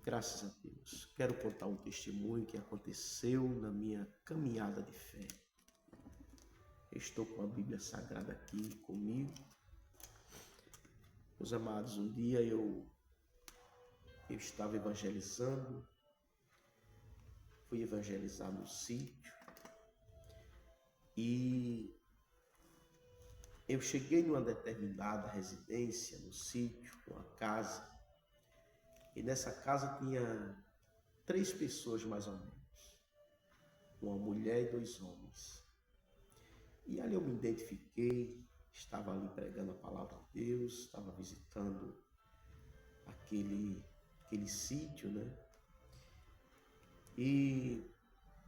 Graças a Deus. Quero contar um testemunho que aconteceu na minha caminhada de fé. Estou com a Bíblia Sagrada aqui comigo. Meus amados, um dia eu estava evangelizando, fui evangelizar no sítio e eu cheguei numa determinada residência no sítio, uma casa, e nessa casa tinha 3 pessoas mais ou menos, uma mulher e 2 homens. E ali eu me identifiquei, estava ali pregando a palavra de Deus, estava visitando aquele sítio, né? E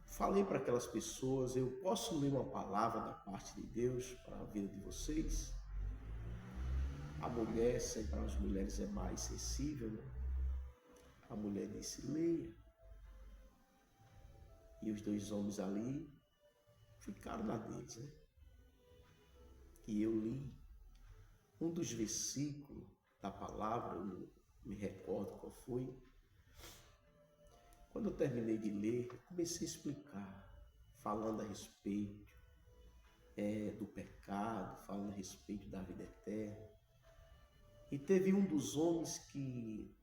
falei para aquelas pessoas: eu posso ler uma palavra da parte de Deus para a vida de vocês? A mulher, sempre as mulheres é mais sensível, né? A mulher disse: leia. E os 2 homens ali ficaram na deles, né? E eu li um dos versículos da palavra, eu não me recordo qual foi. Quando eu terminei de ler, eu comecei a explicar, falando a respeito do pecado, falando a respeito da vida eterna. E teve um dos homens que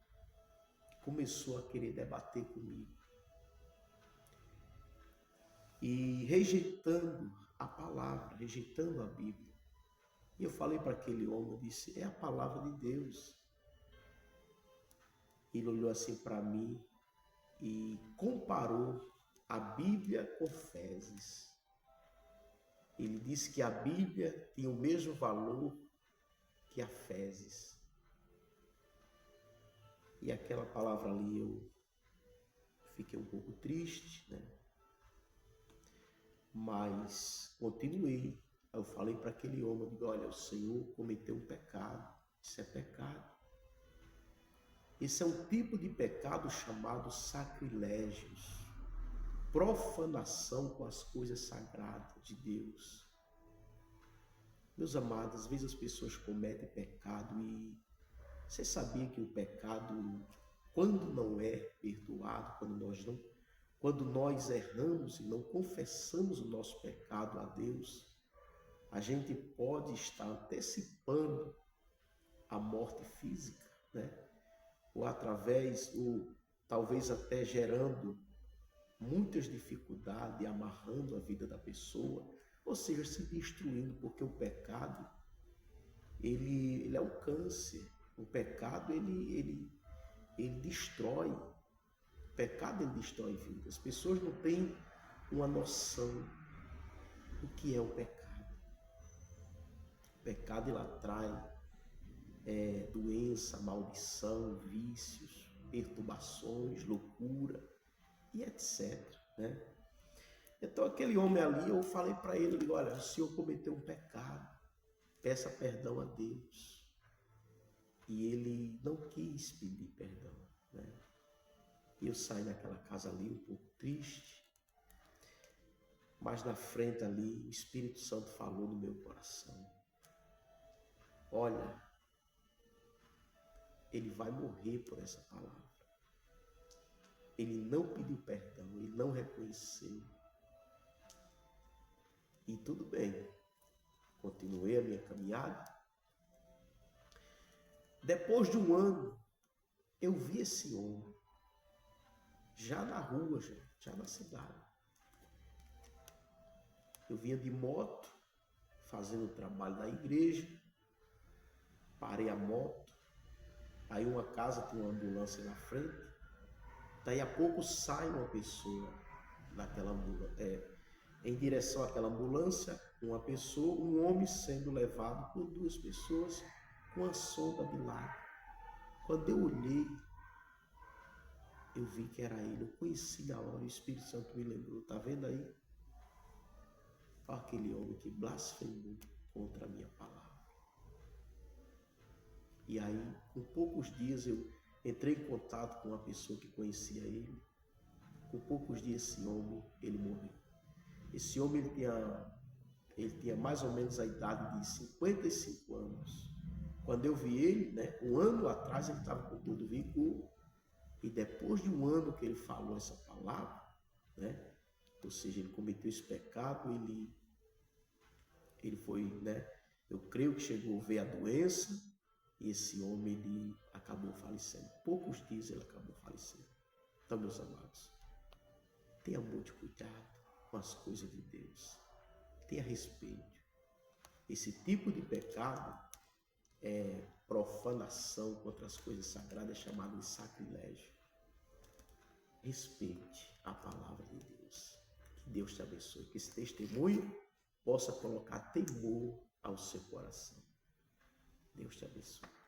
começou a querer debater comigo. E rejeitando a palavra, rejeitando a Bíblia. E eu falei para aquele homem, eu disse: é a palavra de Deus. Ele olhou assim para mim e comparou a Bíblia com fezes. Ele disse que a Bíblia tem o mesmo valor que a fezes. E aquela palavra ali eu fiquei um pouco triste, né? Mas continuei. Eu falei para aquele homem, eu digo: olha, o Senhor cometeu um pecado. Isso é pecado. Esse é um tipo de pecado chamado sacrilégios, profanação com as coisas sagradas de Deus. Meus amados, às vezes as pessoas cometem pecado e você sabia que o pecado, quando não é perdoado, quando nós erramos e não confessamos o nosso pecado a Deus, a gente pode estar antecipando a morte física, né? Ou talvez até gerando muitas dificuldades, amarrando a vida da pessoa, ou seja, se destruindo, porque o pecado, ele é um câncer. O pecado, ele destrói. O pecado, ele destrói vidas. As pessoas não têm uma noção do que é o pecado. O pecado, ele atrai doença, maldição, vícios, perturbações, loucura e etc, né? Então aquele homem ali, eu falei para ele, eu digo: olha, o senhor cometeu um pecado, peça perdão a Deus. E ele não quis pedir perdão, né? E eu saí daquela casa ali um pouco triste, mas na frente ali o Espírito Santo falou no meu coração: olha, ele vai morrer por essa palavra. Ele não pediu perdão, ele não reconheceu. E tudo bem, continuei a minha caminhada. Depois de um ano, eu vi esse homem, já na rua, já na cidade. Eu vinha de moto, fazendo o trabalho da igreja, parei a moto, aí uma casa tem uma ambulância na frente, daí a pouco sai uma pessoa daquela ambulância, em direção àquela ambulância, um homem sendo levado por 2 pessoas com a sonda de lado. Quando eu olhei, eu vi que era ele, eu conheci na hora, o Espírito Santo me lembrou: tá vendo aí? Aquele homem que blasfemou contra a minha palavra. E aí, com poucos dias, eu entrei em contato com uma pessoa que conhecia ele. Com poucos dias, esse homem, ele morreu. Esse homem, ele tinha mais ou menos a idade de 55 anos. Quando eu vi ele, né, um ano atrás, ele estava com todo vigor. E depois de um ano que ele falou essa palavra, né? Ou seja, ele cometeu esse pecado, ele foi, né? Eu creio que chegou a ver a doença e esse homem ele acabou falecendo. Poucos dias ele acabou falecendo. Então, meus amados, tenha muito cuidado com as coisas de Deus. Tenha respeito. Esse tipo de pecado é profanação contra as coisas sagradas, é chamado de sacrilégio. Respeite a palavra de Deus. Que Deus te abençoe. Que esse testemunho possa colocar temor ao seu coração. Deus te abençoe.